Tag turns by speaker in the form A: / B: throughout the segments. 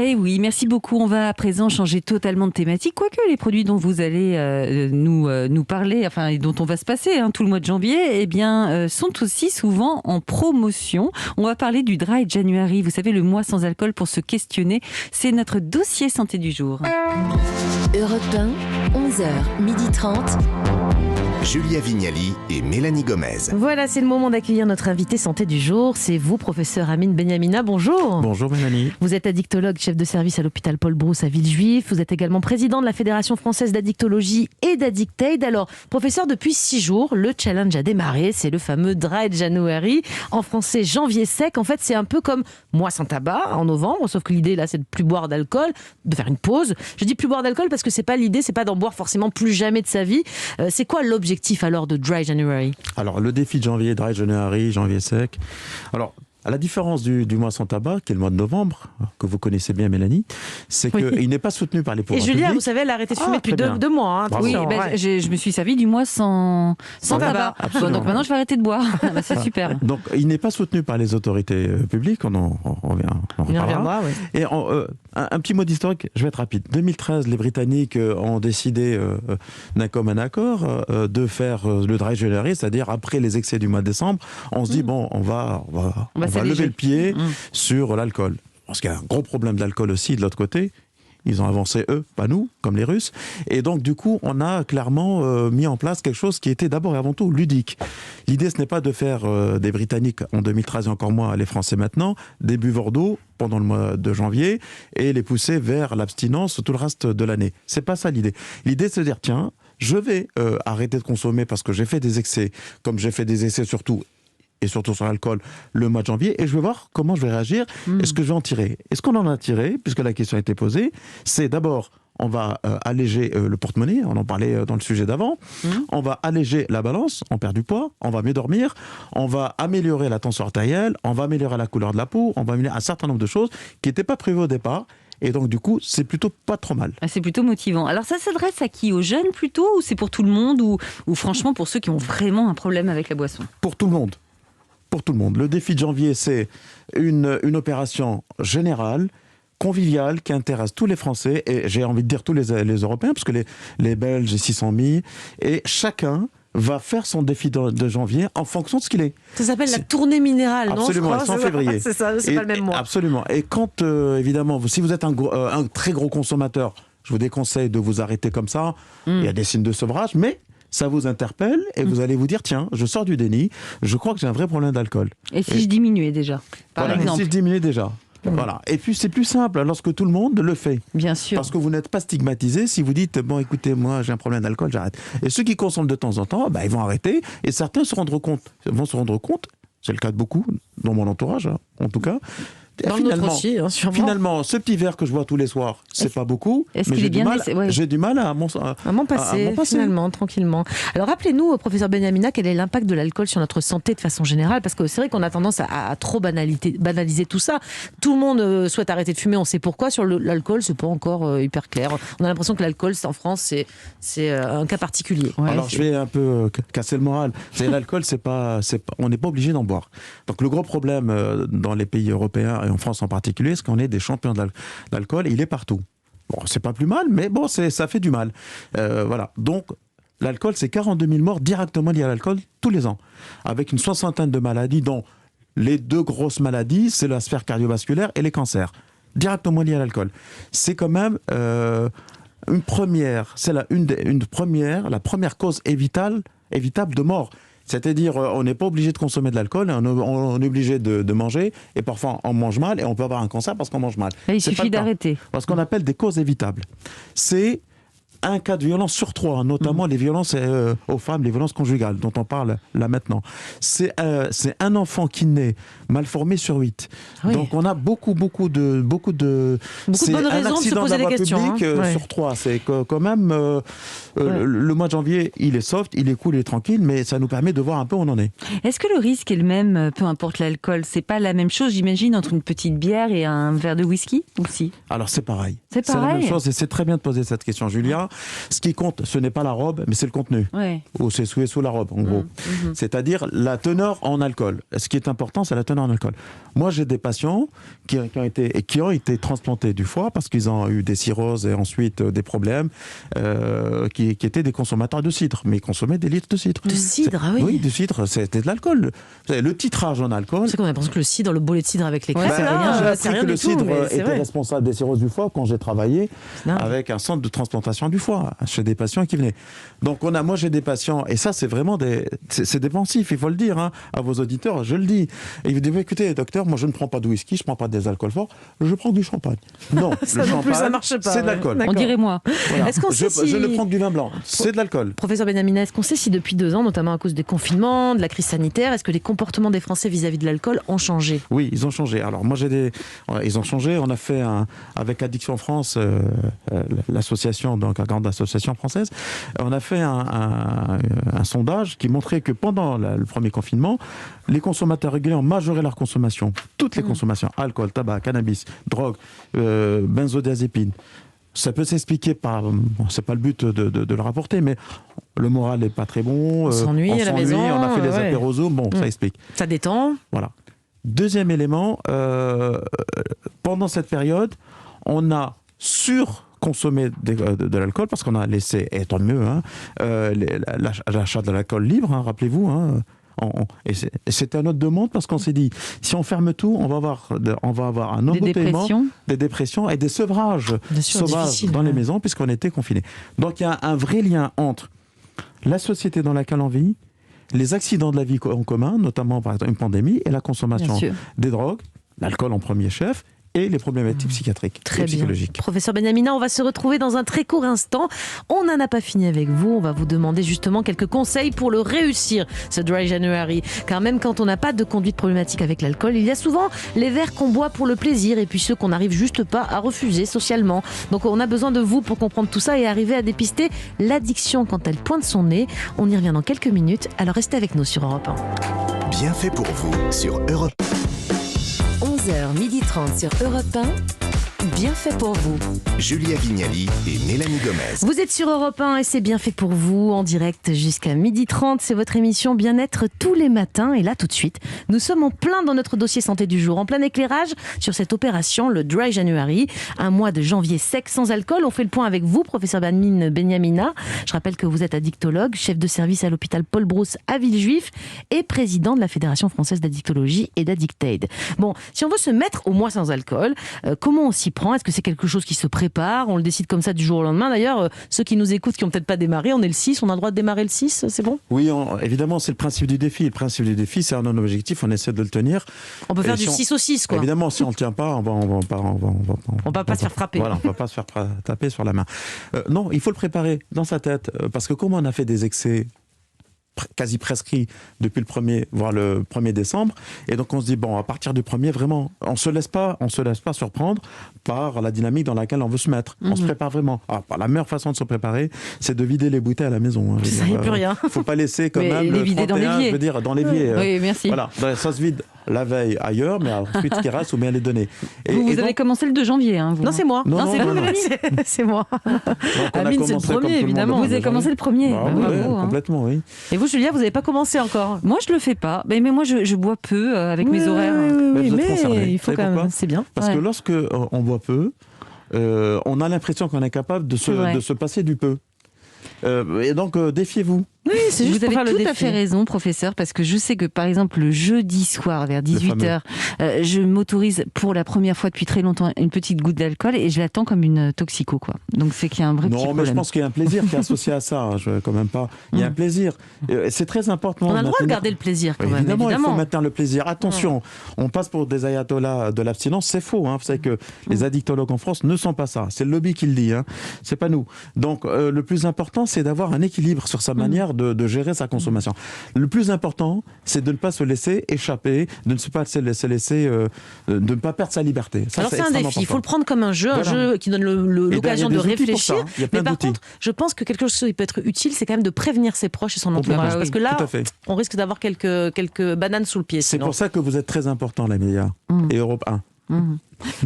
A: Eh oui, merci beaucoup. On va à présent changer totalement de thématique, quoique les produits dont vous allez nous parler, enfin, et dont on va se passer tout le mois de janvier, sont aussi souvent en promotion. On va parler du Dry January, vous savez, le mois sans alcool pour se questionner. C'est notre dossier santé du jour.
B: Europe 1, 11h, 12h30.
C: Julia Vignali et Mélanie Gomez.
D: Voilà, c'est le moment d'accueillir notre invité santé du jour. C'est vous, professeur Amine Benyamina. Bonjour.
E: Bonjour Mélanie.
D: Vous êtes addictologue, chef de service à l'hôpital Paul Brousse à Villejuif. Vous êtes également président de la Fédération française d'addictologie et d'Addictaid. Alors, professeur, depuis 6 jours, le challenge a démarré. C'est le fameux Dry January. En français, janvier sec. En fait, c'est un peu comme mois sans tabac en novembre. Sauf que l'idée, là, c'est de plus boire d'alcool, de faire une pause. Je dis plus boire d'alcool parce que c'est pas l'idée, c'est pas d'en boire forcément plus jamais de sa vie. C'est quoi l'objectif alors de Dry January?
E: Alors le défi de janvier, Dry January, janvier sec. Alors à la différence du mois sans tabac, qui est le mois de novembre, que vous connaissez bien Mélanie, c'est qu'il n'est pas soutenu par les pouvoirs publics.
D: Et Julia, vous savez, elle a arrêté de fumer depuis 2 mois.
A: Oui, je me suis servi du mois sans tabac. Bon, donc maintenant je vais arrêter de boire. C'est super.
E: Donc il n'est pas soutenu par les autorités publiques, on reviendra.
D: Oui.
E: Et un petit mot d'historique, je vais être rapide. 2013, les Britanniques ont décidé d'un commun accord de faire le Dry January, c'est-à-dire après les excès du mois de décembre, on se dit bon, on va lever le pied sur l'alcool. Parce qu'il y a un gros problème d'alcool aussi de l'autre côté. Ils ont avancé eux, pas nous, comme les Russes. Et donc du coup, on a clairement mis en place quelque chose qui était d'abord et avant tout ludique. L'idée, ce n'est pas de faire des Britanniques en 2013 et encore moins les Français maintenant, des buveurs d'eau pendant le mois de janvier et les pousser vers l'abstinence tout le reste de l'année. C'est pas ça l'idée. L'idée, c'est de dire tiens, je vais arrêter de consommer parce que j'ai fait des excès, comme j'ai fait des excès surtout sur l'alcool le mois de janvier, et je vais voir comment je vais réagir. Est-ce que je vais en tirer? Est-ce qu'on en a tiré, puisque la question a été posée? C'est d'abord, on va alléger le porte-monnaie, on en parlait dans le sujet d'avant, on va alléger la balance, on perd du poids, on va mieux dormir, on va améliorer la tension artérielle, on va améliorer la couleur de la peau, on va améliorer un certain nombre de choses qui n'étaient pas prévues au départ. Et donc, du coup, c'est plutôt pas trop mal.
A: C'est plutôt motivant. Alors, ça s'adresse à qui? Aux jeunes plutôt? Ou c'est pour tout le monde? Ou franchement, pour ceux qui ont vraiment un problème avec la boisson?
E: Pour tout le monde. Pour tout le monde. Le défi de janvier, c'est une opération générale, conviviale, qui intéresse tous les Français, et j'ai envie de dire tous les Européens, parce que les Belges, 600 000, et chacun va faire son défi de janvier en fonction de ce qu'il est.
D: Ça s'appelle la tournée minérale, non?
E: Absolument, c'est en février.
D: C'est ça, c'est pas le même mois.
E: Absolument. Et quand, évidemment, si vous êtes un très gros consommateur, je vous déconseille de vous arrêter comme ça. Il y a des signes de sevrage, mais ça vous interpelle et vous allez vous dire tiens, je sors du déni, je crois que j'ai un vrai problème d'alcool.
A: Et si je diminuais déjà, par exemple?
E: Si je diminuais déjà. Voilà. Et puis c'est plus simple lorsque tout le monde le fait.
A: Bien sûr.
E: Parce que vous n'êtes pas stigmatisé si vous dites bon écoutez, moi j'ai un problème d'alcool, j'arrête. Et ceux qui consomment de temps en temps, ils vont arrêter, et certains vont se rendre compte, c'est le cas de beaucoup dans mon entourage en tout cas. Finalement, ce petit verre que je bois tous les soirs, c'est pas beaucoup, mais j'ai du mal à m'en passer.
D: Finalement, tranquillement. Alors rappelez-nous, professeur Benyamina, quel est l'impact de l'alcool sur notre santé de façon générale? Parce que c'est vrai qu'on a tendance à trop banaliser tout ça. Tout le monde souhaite arrêter de fumer, on sait pourquoi. Sur l'alcool, c'est pas encore hyper clair. On a l'impression que l'alcool, en France, c'est un cas particulier.
E: Alors je vais un peu casser le moral. L'alcool, on n'est pas obligé d'en boire. Donc le gros problème dans les pays européens, et en France en particulier, c'est qu'on est des champions de l'alcool, et il est partout. Bon, c'est pas plus mal, mais bon, ça fait du mal. Voilà. Donc, l'alcool, c'est 42 000 morts directement liés à l'alcool tous les ans, avec une soixantaine de maladies, dont les 2 grosses maladies, c'est la sphère cardiovasculaire et les cancers, directement liés à l'alcool. C'est quand même une première, c'est la première cause évitable de mort. C'est-à-dire, on n'est pas obligé de consommer de l'alcool, on est obligé de manger, et parfois on mange mal, et on peut avoir un cancer parce qu'on mange mal.
A: Et il suffit d'arrêter.
E: Ce qu'on appelle des causes évitables. C'est un cas de violence sur 3, notamment les violences aux femmes, les violences conjugales, dont on parle là maintenant. C'est un enfant qui naît mal formé sur 8. Oui. Donc on a beaucoup de
D: bonnes raisons de se poser des questions.
E: Sur 3. C'est quand même le mois de janvier, il est soft, il est cool, il est tranquille, mais ça nous permet de voir un peu où on en est.
A: Est-ce que le risque est le même, peu importe l'alcool? C'est pas la même chose, j'imagine, entre une petite bière et un verre de whisky aussi?
E: Alors c'est pareil.
A: C'est pareil.
E: la même chose, et c'est très bien de poser cette question, Julia. ça. Ce qui compte, ce n'est pas la robe, mais c'est le contenu.
A: Ouais.
E: Ou c'est sous la robe, en gros. C'est-à-dire la teneur en alcool. Ce qui est important, c'est la teneur en alcool. Moi, j'ai des patients qui ont été transplantés du foie parce qu'ils ont eu des cirrhoses et ensuite des problèmes, qui étaient des consommateurs de cidre, mais ils consommaient des litres de cidre.
D: De cidre, ah oui.
E: Oui, du cidre, c'était de l'alcool. Vous savez, le titrage en alcool.
D: C'est qu'on a l'impression que le cidre, le boulet de cidre avec les crêpes,
E: J'ai
D: c'est
E: appris
D: rien
E: que
D: du
E: le
D: tout,
E: cidre
D: mais c'est
E: était
D: vrai.
E: responsable des cirrhoses du foie quand j'ai travaillé avec un centre de transplantation du foie chez des patients qui venaient. Donc moi j'ai des patients, et ça c'est vraiment c'est dépensif, il faut le dire à vos auditeurs, je le dis. Et ils vous disent, écoutez docteur, moi je ne prends pas de whisky, je ne prends pas des alcools forts, je prends du champagne. Non,
D: Ça
E: le
D: non plus, ça
E: champagne,
D: marche pas,
E: c'est de
D: ouais.
E: l'alcool.
D: D'accord.
A: On dirait moi.
E: Voilà.
D: Est-ce qu'on sait si-
E: Je ne prends que du vin blanc, c'est de l'alcool.
D: Professeur Benhamina, est-ce qu'on sait si depuis 2 ans, notamment à cause des confinements, de la crise sanitaire, est-ce que les comportements des Français vis-à-vis de l'alcool ont changé ?
E: Oui, ils ont changé. Alors moi ils ont changé. On a fait avec Addiction France, l'association, donc la grande association française, on a fait un sondage qui montrait que pendant le premier confinement, les consommateurs réguliers ont majoré leur consommation. Toutes les consommations, alcool, tabac, cannabis, drogue, benzodiazépine. Ça peut s'expliquer par, c'est pas le but de le rapporter, mais le moral n'est pas très bon.
D: On s'ennuie à la maison,
E: on a fait des
D: ouais.
E: apéros Zoom, bon, ça explique.
D: Ça détend ?
E: Voilà. Deuxième élément, pendant cette période, on a surconsommé de l'alcool parce qu'on a laissé, et tant mieux, l'achat de l'alcool libre, rappelez-vous. Et c'était à notre demande parce qu'on s'est dit, si on ferme tout, on va avoir un embouteillement, des dépressions et des sevrages sauvages dans les maisons puisqu'on était confinés. Donc il y a un vrai lien entre la société dans laquelle on vit, les accidents de la vie en commun, notamment par exemple une pandémie, et la consommation des drogues, l'alcool en premier chef, et les problématiques psychiatriques et psychologiques.
D: Professeur Benhamina, on va se retrouver dans un très court instant. On n'en a pas fini avec vous. On va vous demander justement quelques conseils pour le réussir, ce Dry January. Car même quand on n'a pas de conduite problématique avec l'alcool, il y a souvent les verres qu'on boit pour le plaisir et puis ceux qu'on n'arrive juste pas à refuser socialement. Donc on a besoin de vous pour comprendre tout ça et arriver à dépister l'addiction quand elle pointe son nez. On y revient dans quelques minutes, alors restez avec nous sur Europe 1.
C: Bien fait pour vous sur Europe
B: 11h30 sur Europe 1. Bien fait pour vous.
C: Julia Vignali et Mélanie Gomez.
D: Vous êtes sur Europe 1 et c'est bien fait pour vous, en direct jusqu'à 12h30. C'est votre émission Bien-être tous les matins. Et là, tout de suite, nous sommes en plein dans notre dossier santé du jour, en plein éclairage sur cette opération, le Dry January. Un mois de janvier sec sans alcool. On fait le point avec vous, professeur Benhamina. Je rappelle que vous êtes addictologue, chef de service à l'hôpital Paul Brousse à Villejuif et président de la Fédération française d'addictologie et d'Addictaid. Bon, si on veut se mettre au mois sans alcool, comment on s'y prend ? Est-ce que c'est quelque chose qui se prépare ? On le décide comme ça du jour au lendemain. D'ailleurs, ceux qui nous écoutent, qui n'ont peut-être pas démarré, on est le 6, on a le droit de démarrer le 6, c'est bon ?
E: Oui, évidemment, c'est le principe du défi. Le principe du défi, c'est un objectif, on essaie de le tenir.
D: On peut faire du 6 au 6, quoi.
E: Évidemment, si on ne le tient pas, on va
D: pas se faire frapper.
E: Voilà, on ne va pas se faire taper sur la main. Non, il faut le préparer dans sa tête, parce que comme on a fait des excès quasi prescrit depuis le 1er, voire le 1er décembre. Et donc on se dit, bon, à partir du 1er, vraiment, on se laisse pas surprendre par la dynamique dans laquelle on veut se mettre. On se prépare vraiment. Alors, la meilleure façon de se préparer, c'est de vider les bouteilles à la maison.
D: Ça n'y a plus rien.
E: Faut pas laisser quand même
A: les
E: le
A: vider
E: 31,
A: dans l'évier.
E: je veux dire, dans l'évier.
A: Oui, merci.
E: Voilà, ça se vide la veille ailleurs, mais ensuite ce qui reste, ou bien les donner.
A: Vous avez commencé le 2 janvier, vous.
D: Non, c'est moi.
E: Non,
D: c'est vous,
E: non.
D: Mélanie. C'est moi.
E: Amine,
D: c'est le premier, évidemment.
A: Vous avez commencé le 1er.
E: Ah,
A: Bravo,
E: ouais, complètement, oui.
D: Et vous, Julia, vous n'avez pas commencé encore.
A: Moi, je le fais pas. Mais moi, je bois peu avec mes horaires.
D: Oui,
E: Vous êtes concerné.
D: mais il faut
E: Vous savez
D: quand même.
E: pourquoi
D: C'est bien.
E: Parce que lorsque on boit peu, on a l'impression qu'on est capable de se passer du peu. Et donc, défiez-vous.
D: Oui, c'est juste
A: Vous
D: pour
A: avez
D: faire le
A: tout à
D: défi.
A: fait raison, professeur, parce que je sais que, par exemple, le jeudi soir, vers 18h, je m'autorise pour la première fois depuis très longtemps une petite goutte d'alcool et je l'attends comme une toxico, quoi. Donc, c'est qu'il y a un vrai petit
E: Non, mais
A: problème.
E: je pense qu'il y a un plaisir qui est associé à ça. Je quand même pas. Il y a un plaisir. C'est très important.
D: On a le droit de
E: maintenir-
D: garder le plaisir, quand même.
E: Évidemment, il faut
D: Évidemment.
E: maintenir le plaisir. Attention, on passe pour des ayatollahs de l'abstinence, c'est faux. Vous savez que les addictologues en France ne sont pas ça. C'est le lobby qui le dit. C'est pas nous. Donc, le plus important, c'est d'avoir un équilibre sur sa manière de gérer sa consommation. Le plus important, c'est de ne pas se laisser échapper, de ne pas se laisser, de ne pas perdre sa liberté. Ça,
D: Alors c'est un
E: extrêmement
D: défi, il faut le
E: important.
D: prendre comme un jeu,
E: Voilà.
D: un jeu qui donne l'occasion
E: Et
D: de
E: il y a des outils pour ça.
D: réfléchir.
E: Il y a plein
D: Mais par
E: d'outils.
D: contre, je pense que quelque chose qui peut être utile, c'est quand même de prévenir ses proches et son entourage.
E: Complètement.
D: Parce que là,
E: Tout à fait.
D: on risque d'avoir quelques bananes sous le pied.
E: C'est
D: sinon.
E: pour ça que vous êtes très important, la média, et Europe 1.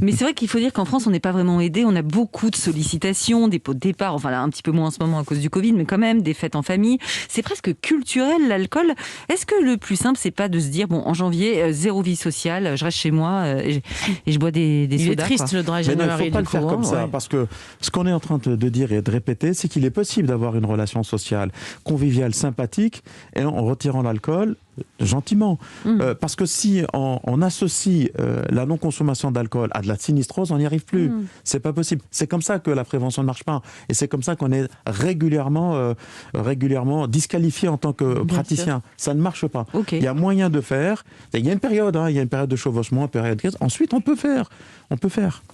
A: Mais c'est vrai qu'il faut dire qu'en France, on n'est pas vraiment aidé. On a beaucoup de sollicitations, des pots de départ, enfin là, un petit peu moins en ce moment à cause du Covid, mais quand même, des fêtes en famille. C'est presque culturel, l'alcool. Est-ce que le plus simple, c'est pas de se dire, bon, en janvier, zéro vie sociale, je reste chez moi et je bois des sodas.
D: Il est triste, le dry
E: Mais non,
D: January.
E: il ne faut pas le faire comme ça, parce que ce qu'on est en train de dire et de répéter, c'est qu'il est possible d'avoir une relation sociale conviviale, sympathique, et en retirant l'alcool, gentiment. Parce que si on associe la non-consommation d'alcool à de la sinistrose, on n'y arrive plus. C'est pas possible. C'est comme ça que la prévention ne marche pas. Et c'est comme ça qu'on est régulièrement disqualifié en tant que praticien. Ça ne marche pas.
A: Okay.
E: Il y a moyen de faire. Il y a une période, il y a une période de chevauchement, une période de crise. Ensuite, on peut faire.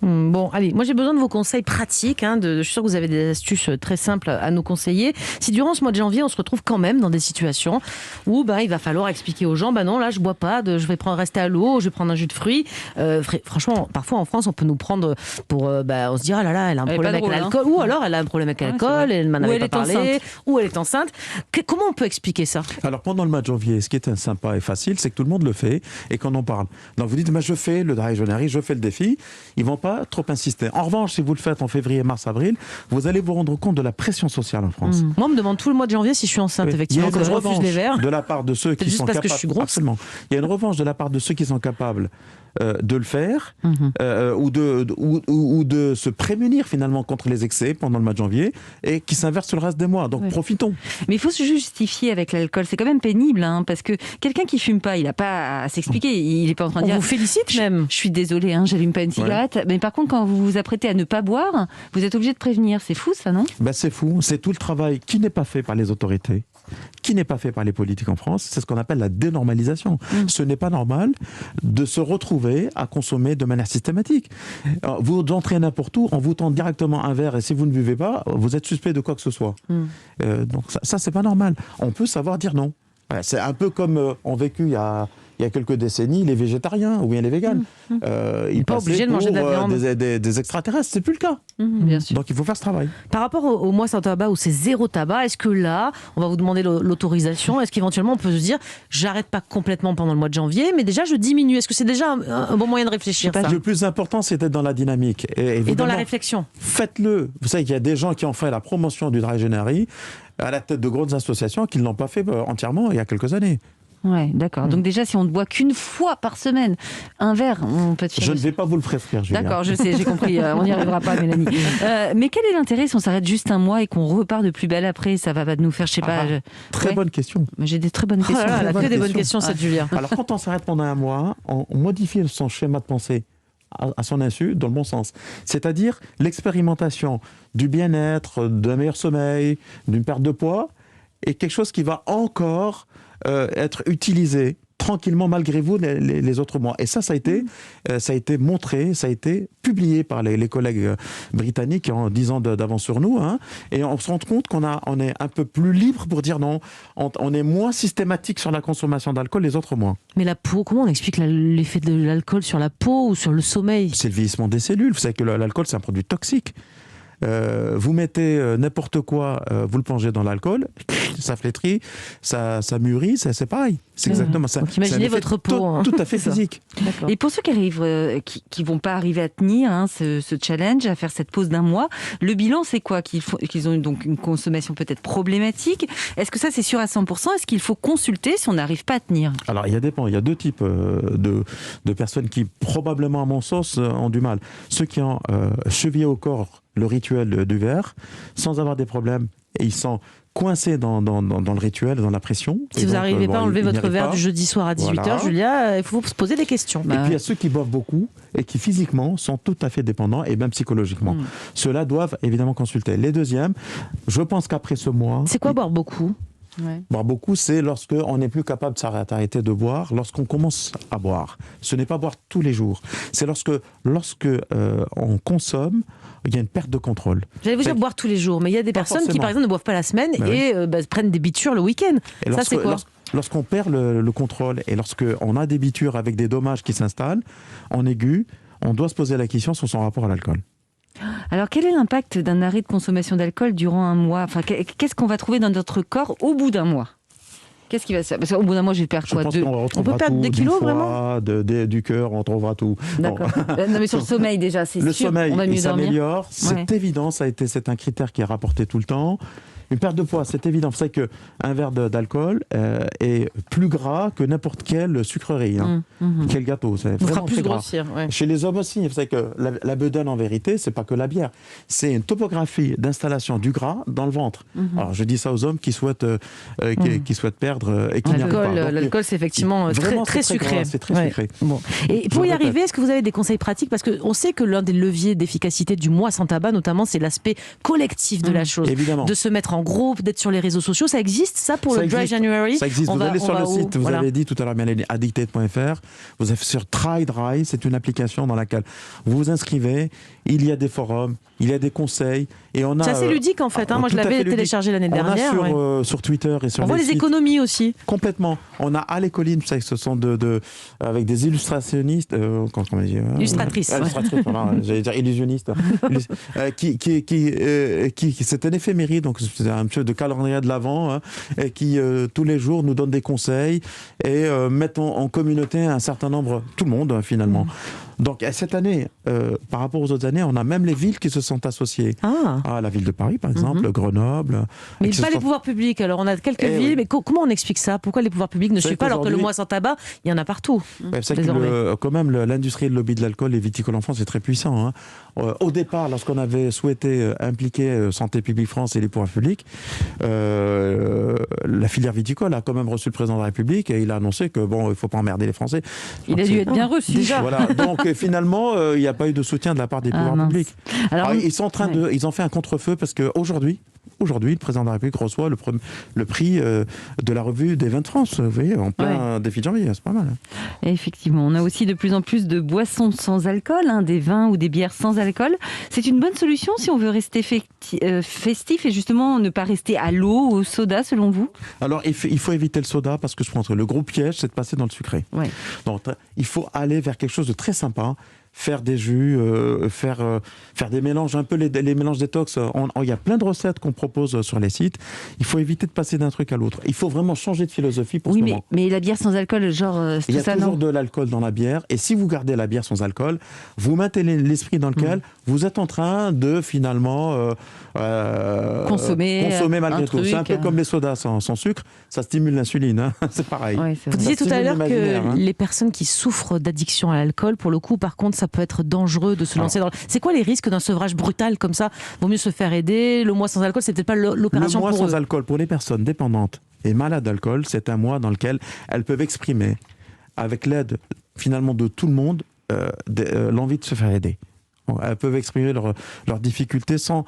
D: Bon, allez, moi j'ai besoin de vos conseils pratiques. Je suis sûre que vous avez des astuces très simples à nous conseiller. Si durant ce mois de janvier, on se retrouve quand même dans des situations où il va falloir expliquer aux gens, non, là je bois pas, je vais rester à l'eau, je vais prendre un jus de fruits. Franchement, parfois en France, on peut nous prendre pour, on se dit, ah là là, elle a un problème avec l'alcool, ou alors elle a un problème avec l'alcool, elle m'en avait pas parlé, ou elle est enceinte. Comment on peut expliquer ça?
E: Alors pendant le mois de janvier, ce qui est sympa et facile, c'est que tout le monde le fait et qu'on en parle. Donc vous dites, je fais le dry January, je fais le défi. Ils vont pas trop insister. En revanche, si vous le faites en février, mars, avril, vous allez vous rendre compte de la pression sociale en France.
D: Moi, on me demande tout le mois de janvier si je suis enceinte, effectivement, quand je refuse les verres.
E: De la part de ceux qui sont capables.
D: Que je suis grosse.
E: Absolument. Il y a une revanche de la part de ceux qui sont capables de le faire ou de se prémunir finalement contre les excès pendant le mois de janvier et qui s'inversent sur le reste des mois. Donc profitons.
A: Mais il faut se justifier avec l'alcool. C'est quand même pénible, parce que quelqu'un qui fume pas, il n'a pas à s'expliquer. Il n'est pas en train de dire.
D: On vous félicite même.
A: Je suis désolée, j'allume pas une cigarette. Ouais. Mais par contre, quand vous vous apprêtez à ne pas boire, vous êtes obligé de prévenir. C'est fou, ça, non?
E: C'est fou. C'est tout le travail qui n'est pas fait par les autorités, qui n'est pas fait par les politiques en France. C'est ce qu'on appelle la dénormalisation. Ce n'est pas normal de se retrouver à consommer de manière systématique. Alors, vous entrez n'importe où, on vous tend directement un verre et si vous ne buvez pas, vous êtes suspect de quoi que ce soit. Donc ça c'est pas normal. On peut savoir dire non. C'est un peu comme ont vécu il y a quelques décennies les végétariens ou bien les véganes. Ils
D: pas obligés de manger de la viande.
E: Des extraterrestres, c'est plus le cas.
A: Bien sûr.
E: Donc il faut faire ce travail.
D: Par rapport au mois sans tabac où c'est zéro tabac, est-ce que là, on va vous demander l'autorisation? Est-ce qu'éventuellement on peut se dire, j'arrête pas complètement pendant le mois de janvier, mais déjà je diminue? Est-ce que c'est déjà un bon moyen de réfléchir, ça?
E: Le plus important, c'est d'être dans la dynamique. Et
D: dans la réflexion.
E: Faites-le. Vous savez qu'il y a des gens qui ont fait la promotion du dry January à la tête de grosses associations qui ne l'ont pas fait entièrement il y a quelques années.
A: Ouais, d'accord. Donc déjà, si on ne boit qu'une fois par semaine, un verre, on peut être fier.
E: Je ne vais pas vous le prescrire, Julien.
A: D'accord, je sais, j'ai compris. On n'y arrivera pas, Mélanie. Mais quel est l'intérêt si on s'arrête juste un mois et qu'on repart de plus belle après? Ça va nous faire, je sais pas...
E: Très bonne question.
A: J'ai des très bonnes questions.
D: Elle a que des bonnes questions, cette Julia.
E: Alors, quand on s'arrête pendant un mois, on modifie son schéma de pensée à son insu, dans le bon sens. C'est-à-dire l'expérimentation du bien-être, d'un meilleur sommeil, d'une perte de poids, est quelque chose qui va encore être utilisé tranquillement malgré vous les autres mois. Et ça a été montré, ça a été publié par les collègues britanniques en 10 ans d'avance sur nous. Et on se rend compte on est un peu plus libre pour dire non, on est moins systématique sur la consommation d'alcool, les autres moins.
D: Mais la peau, comment on explique l'effet de l'alcool sur la peau ou sur le sommeil?
E: C'est le vieillissement des cellules. Vous savez que l'alcool, c'est un produit toxique. Vous mettez n'importe quoi, vous le plongez dans l'alcool, ça flétrit, ça mûrit, c'est pareil. C'est exactement ça.
D: Donc imaginez votre peau.
E: Tout à fait physique.
A: Et pour ceux qui arrivent, qui vont pas arriver à tenir ce challenge, à faire cette pause d'un mois, le bilan c'est quoi? Qu'ils ont donc une consommation peut-être problématique. Est-ce que ça c'est sûr à 100%? Est-ce qu'il faut consulter si on n'arrive pas à tenir?
E: Alors il y a deux types de personnes qui probablement à mon sens ont du mal. Ceux qui ont chevillé au corps le rituel du verre, sans avoir des problèmes, et ils sont coincés dans le rituel, dans la pression.
D: Si vous n'arrivez pas à enlever votre verre du jeudi soir à 18h, Julia, il faut se poser des questions.
E: Et puis il y a ceux qui boivent beaucoup et qui physiquement sont tout à fait dépendants et même psychologiquement. Ceux-là doivent évidemment consulter. Les deuxièmes, je pense qu'après ce mois...
D: C'est quoi boire beaucoup?
E: Boire beaucoup, c'est lorsqu'on n'est plus capable de s'arrêter de boire, lorsqu'on commence à boire. Ce n'est pas boire tous les jours. C'est lorsque on consomme, il y a une perte de contrôle.
D: J'allais vous dire boire tous les jours, mais il y a des personnes qui, par exemple, ne boivent pas la semaine et prennent des bitures le week-end.
E: Et
D: ça, c'est quoi?
E: Lorsqu'on perd le contrôle et lorsqu'on a des bitures avec des dommages qui s'installent, en aigu, on doit se poser la question sur son rapport à l'alcool.
A: Alors, quel est l'impact d'un arrêt de consommation d'alcool durant un mois? Qu'est-ce qu'on va trouver dans notre corps au bout d'un mois? Qu'est-ce qui va se faire? Parce qu'au bout d'un mois, je vais perdre
E: Je
A: quoi?
E: pense
A: Deux-
E: qu'on retrouvera
D: peut perdre
E: tout,
D: des
E: du
D: kilos,
E: foie,
D: vraiment
E: du cœur, on retrouvera tout.
A: D'accord. Non, mais sur le sommeil, déjà, c'est
E: Le
A: sûr.
E: sommeil,
A: On va
E: il
A: mieux dormir.
E: s'améliore, c'est
A: Ouais.
E: évident, c'est un critère qui est rapporté tout le temps. Une perte de poids, c'est évident. Vous savez qu'un verre d'alcool est plus gras que n'importe quelle sucrerie. Quel gâteau, c'est
D: Vous fera
E: vraiment
D: plus
E: très gras.
D: grossir. Ouais.
E: Chez les hommes aussi, vous savez que la bedaine, en vérité, c'est pas que la bière. C'est une topographie d'installation du gras dans le ventre. Alors, je dis ça aux hommes qui souhaitent perdre et qui n'y arrivent pas. Donc,
D: L'alcool, c'est effectivement
E: vraiment,
D: très
E: c'est très
D: sucré.
E: gras, c'est très
D: Ouais.
E: sucré.
D: Bon. Et pour
E: Je
D: y
E: le répète.
D: arriver, est-ce que vous avez des conseils pratiques? Parce qu'on sait que l'un des leviers d'efficacité du mois sans tabac, notamment, c'est l'aspect collectif de la chose.
E: Évidemment.
D: De se mettre en groupe, d'être sur les réseaux sociaux. Ça existe, ça, pour
E: Ça
D: le Dry
E: existe.
D: January?
E: Ça existe. Vous allez sur le site, vous
D: Voilà.
E: avez dit tout à l'heure, Mélanie, addicted.fr. Vous êtes sur Try Dry, c'est une application dans laquelle vous vous inscrivez. Il y a des forums, il y a des conseils. Et on a,
D: C'est assez ludique, en fait. Moi, je
E: tout à fait
D: l'avais
E: ludique.
D: téléchargé l'année
E: On
D: dernière.
E: a
D: ouais.
E: sur Twitter et sur
D: On voit les
E: sites.
D: économies aussi.
E: Complètement. On a à les collines, vous savez, ce sont avec des illustrationnistes, comment on dit,
D: Illustratrices, ouais.
E: illustratrices, voilà, j'allais dire illusionnistes, c'est un éphéméride, donc c'est un peu de calendrier de l'Avent, et qui tous les jours nous donne des conseils et mettent en communauté un certain nombre, tout le monde finalement. Donc cette année, par rapport aux autres années, on a même les villes qui se sont associées.
D: Ah.
E: La ville de Paris, par exemple, Grenoble.
D: Mais
E: et qui
D: pas
E: se
D: les
E: sont-
D: pouvoirs publics. Alors, on a quelques
E: Eh
D: villes,
E: oui.
D: mais comment on explique ça? Pourquoi les pouvoirs publics ne
E: savez
D: suivent pas alors que le
E: qu'aujourd'hui-
D: mois sans tabac, il y en a partout?
E: Ouais, c'est que
D: désormais.
E: quand même, l'industrie et le lobby de l'alcool et viticole en France est très puissant. Au départ, lorsqu'on avait souhaité impliquer Santé publique France et les pouvoirs publics, la filière viticole a quand même reçu le président de la République et il a annoncé que il faut pas emmerder les Français.
A: Il a dû être bien reçu.
D: déjà.
E: Voilà. Donc finalement, il n'y a pas eu de soutien de la part des pouvoirs
A: mince.
E: publics.
A: Alors,
E: Ils sont en train ils ont fait un contre-feu parce qu'aujourd'hui, le président de la République reçoit le prix de la revue des vins de France, vous voyez, en plein défi de janvier, c'est pas mal.
A: effectivement, on a aussi de plus en plus de boissons sans alcool, des vins ou des bières sans alcool. C'est une bonne solution si on veut rester festif et justement ne pas rester à l'eau ou au soda, selon vous?
E: Alors, il faut éviter le soda parce que je pense que le gros piège, c'est de passer dans le sucré.
A: Ouais.
E: Donc, il faut aller vers quelque chose de très sympa. Faire des jus, faire des mélanges, un peu les mélanges détox. Il y a plein de recettes qu'on propose sur les sites. Il faut éviter de passer d'un truc à l'autre. Il faut vraiment changer de philosophie pour
A: Oui,
E: ce moment.
A: mais la bière sans alcool, genre, c'est
E: Il y a
A: tout ça,
E: toujours
A: non?
E: de l'alcool dans la bière. Et si vous gardez la bière sans alcool, vous maintenez l'esprit dans lequel vous êtes en train de finalement
A: Consommer
E: malgré
A: un
E: tout. C'est un peu
A: truc,
E: comme les sodas sans sucre. Ça stimule l'insuline. Hein. C'est pareil.
A: Ouais, c'est
D: Vous
A: vrai.
D: disiez tout à
E: stimule
D: l'heure que
E: l'imaginaire, hein.
D: les personnes qui souffrent d'addiction à l'alcool, pour le coup, par contre, ça peut être dangereux de se lancer dans. C'est quoi les risques d'un sevrage brutal comme ça? Vaut mieux se faire aider. Le mois sans alcool, c'est peut-être pas
E: Le
D: l'opération
E: mois
D: pour
E: sans
D: eux.
E: alcool pour les personnes dépendantes et malades d'alcool, c'est un mois dans lequel elles peuvent exprimer, avec l'aide finalement de tout le monde, l'envie de se faire aider. Elles peuvent exprimer leurs difficultés sans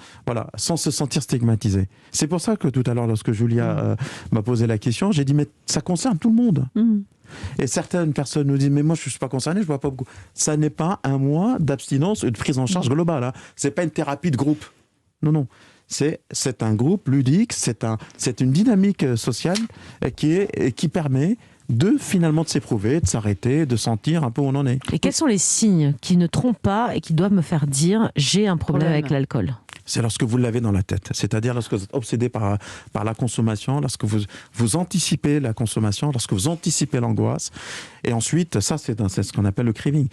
E: se sentir stigmatisées. C'est pour ça que tout à l'heure, lorsque Julia m'a posé la question, j'ai dit mais ça concerne tout le monde. Et certaines personnes nous disent mais moi je ne suis pas concerné, je vois pas beaucoup. Ça n'est pas un mois d'abstinence et de prise en charge globale. Hein. C'est pas une thérapie de groupe. Non. C'est un groupe ludique, c'est une dynamique sociale qui permet finalement de s'éprouver, de s'arrêter, de sentir un peu où on en est.
D: Et quels sont les signes qui ne trompent pas et qui doivent me faire dire j'ai un problème avec l'alcool?
E: C'est lorsque vous l'avez dans la tête, c'est-à-dire lorsque vous êtes obsédé par la consommation, lorsque vous anticipez la consommation, lorsque vous anticipez l'angoisse. Et ensuite, ça c'est ce qu'on appelle le craving.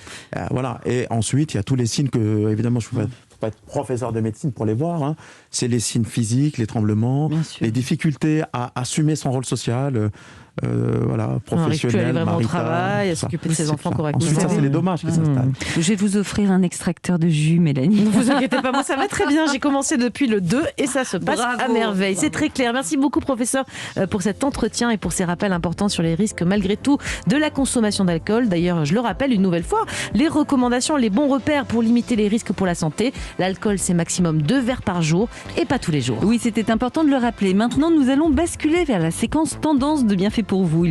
E: Voilà. Et ensuite, il y a tous les signes que, évidemment, je ne peux pas être professeur de médecine pour les voir. Hein. C'est les signes physiques, les tremblements, les difficultés à assumer son rôle social. Professionnel,
D: vraiment
E: marital,
D: au travail, à
E: ça.
D: s'occuper de ses enfants correctement.
E: Ensuite, ça, c'est les dommages qui s'installent.
A: Je vais vous offrir un extracteur de jus, Mélanie.
D: Ne vous inquiétez pas, moi ça va très bien. J'ai commencé depuis le 2 et ça se passe
A: Bravo.
D: à merveille. C'est très clair. Merci beaucoup, professeur, pour cet entretien et pour ces rappels importants sur les risques, malgré tout, de la consommation d'alcool. D'ailleurs, je le rappelle une nouvelle fois, les recommandations, les bons repères pour limiter les risques pour la santé. L'alcool, c'est maximum 2 verres par jour et pas tous les jours.
A: Oui, c'était important de le rappeler. Maintenant, nous allons basculer vers la séquence tendance de Bienfait pour vous.